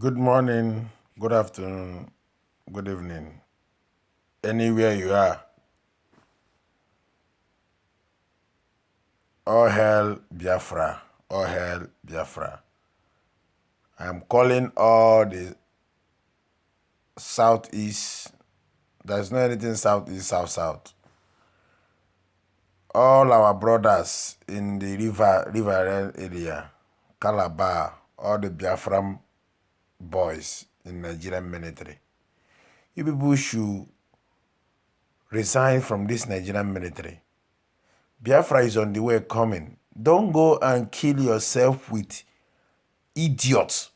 Good morning, good afternoon, good evening, anywhere you are. All hail Biafra, all hail Biafra. I'm calling all the southeast, there's not anything southeast, south. All our brothers in the river area, Calabar, all the Biafran boys in Nigerian military. You people should resign from this Nigerian military. Biafra is on the way coming. Don't go and kill yourself with idiot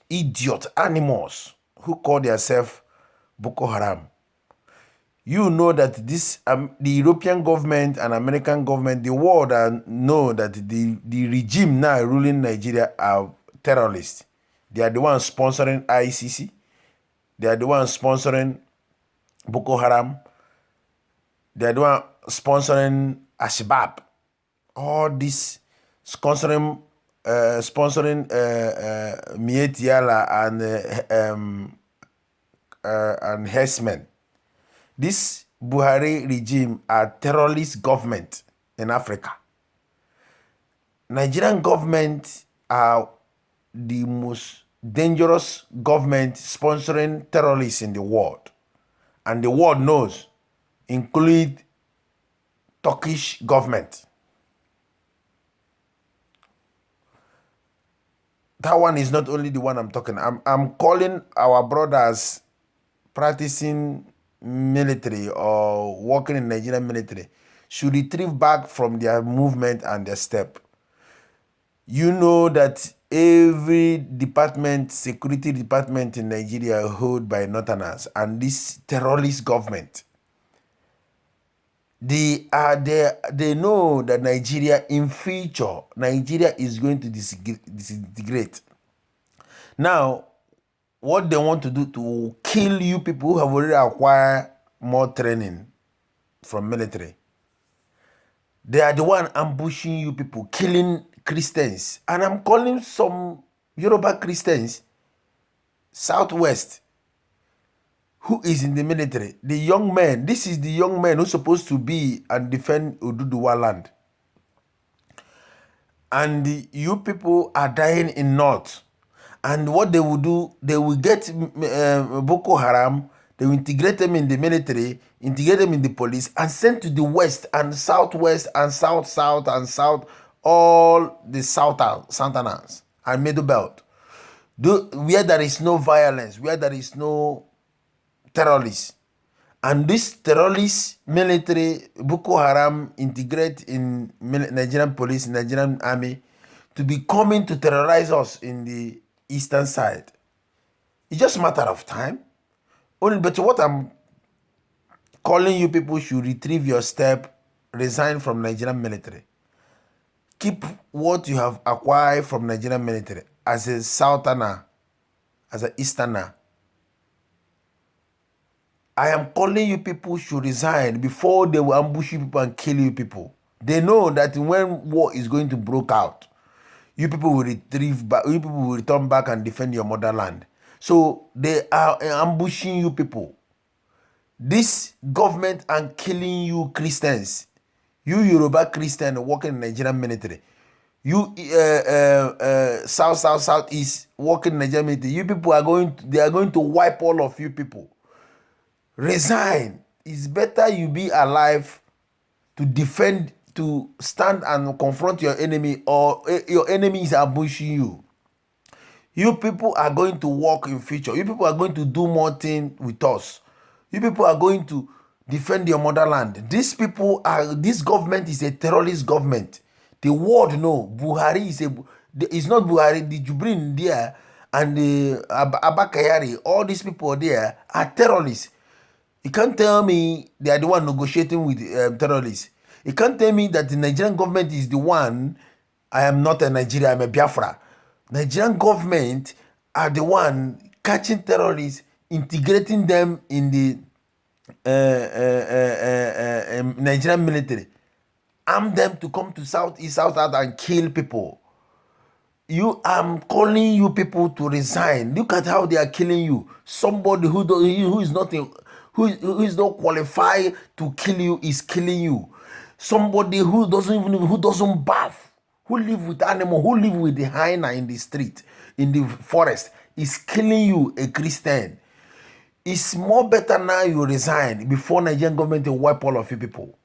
animals who call themselves Boko Haram. You know that the European government and American government, the world know that the regime now ruling Nigeria are terrorists. They are the ones sponsoring ICC. They are the ones sponsoring Boko Haram. They are the ones sponsoring Ashbab. All this sponsoring Mietiala and Hessman. This Buhari regime are terrorist government in Africa. Nigerian government are the most dangerous government sponsoring terrorists in the world. And the world knows, include Turkish government. That one is not only the one I'm talking. I'm calling our brothers practicing military or working in Nigerian military should retrieve back from their movement and their step. You know that every department, security department in Nigeria held by Northerners and this terrorist government. They know that Nigeria in future, Nigeria is going to disintegrate. Now, what they want to do to kill you people who have already acquired more training from military. They are the one ambushing you people, killing Christians. And I'm calling some Yoruba Christians, Southwest, who is in the military. The young man, this is the young man who's supposed to be and defend Oduduwa land. And you people are dying in North. And what they will do, they will get Boko Haram, they will integrate them in the military, integrate them in the police, and send to the west and southwest and south and south, all the southerners and middle belt. Where there is no violence, where there is no terrorists. And this terrorist military, Boko Haram, integrate in Nigerian police, Nigerian army, to be coming to terrorize us in the eastern side. It's just a matter of time. But what I'm calling you people should retrieve your step, resign from Nigerian military. Keep what you have acquired from Nigerian military as a southerner, as an easterner. I am calling you people should resign before they will ambush you people and kill you people. They know that when war is going to break out, you people will retrieve back, you people will return back and defend your motherland. So they are ambushing you people. This government and killing you Christians. You Yoruba Christian working in Nigerian military. You southeast working in Nigerian military. You people are they are going to wipe all of you people. Resign. It's better you be alive to defend, to stand and confront your enemy, or your enemy is ambushing you. You people are going to work in future. You people are going to do more things with us. You people are going to defend your motherland. This government is a terrorist government. The world know Buhari is not Buhari. The Jubrin there and the Abakayari, all these people there are terrorists. You can't tell me they are the one negotiating with terrorists. You can't tell me that the Nigerian government is the one. I am not a Nigerian, I'm a Biafra. Nigerian government are the one catching terrorists, integrating them in the Nigerian military, arm them to come to southeast, south and kill people. I'm calling you people to resign. Look at how they are killing you. Somebody who is not who is not qualified to kill you is killing you. Somebody who doesn't bath, who live with animal, who live with the hyena in the street, in the forest, is killing you, a Christian. It's more better now you resign before Nigerian government will wipe all of you people.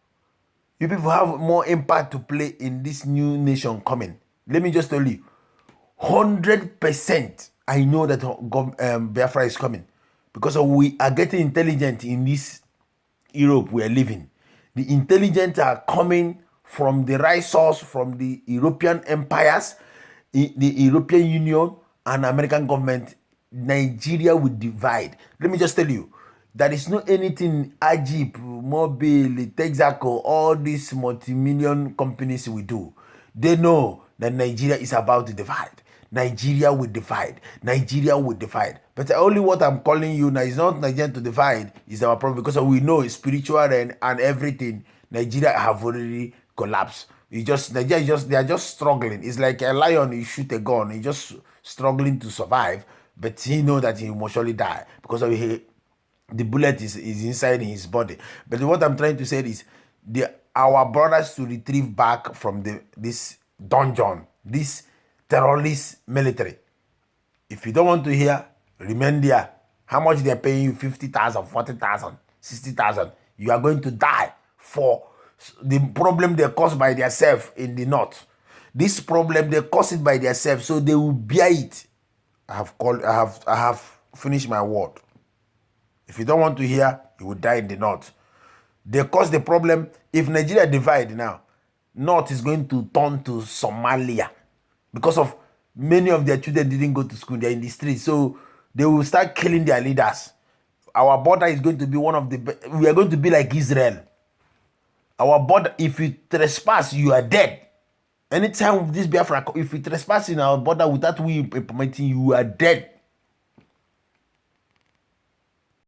You people have more impact to play in this new nation coming. Let me just tell you, 100% I know that Biafra is coming, because we are getting intelligent in this Europe we are living. The intelligent are coming from the right source, from the European empires, the European Union and American government. Nigeria will divide. Let me just tell you, there is no anything Ajip, Mobile, Texaco, all these multi-million companies will do. They know that Nigeria is about to divide. Nigeria will divide. Nigeria will divide. But only what I'm calling you now is not Nigeria to divide, is our problem, because we know spiritual and everything. Nigeria have already collapsed. Nigeria they are just struggling. It's like a lion, you shoot a gun, he's just struggling to survive, but he know that he will surely die because of the bullet is inside his body. But what I'm trying to say is our brothers to retrieve back from this dungeon, this terrorist military. If you don't want to hear, remain there. How much they're paying you? 50,000, 40,000, 60,000. You are going to die for the problem they caused by themselves in the north. This problem they caused it by themselves, so they will bear it. I have finished my word. If you don't want to hear, you will die in the north. They caused the problem. If Nigeria divide now, north is going to turn to Somalia, because of many of their children didn't go to school. They're in the streets, so they will start killing their leaders. Our border is going to be we are going to be like Israel. Our border, if you trespass, you are dead. Anytime this Biafra, if you trespass in our border without we implementing, you are dead.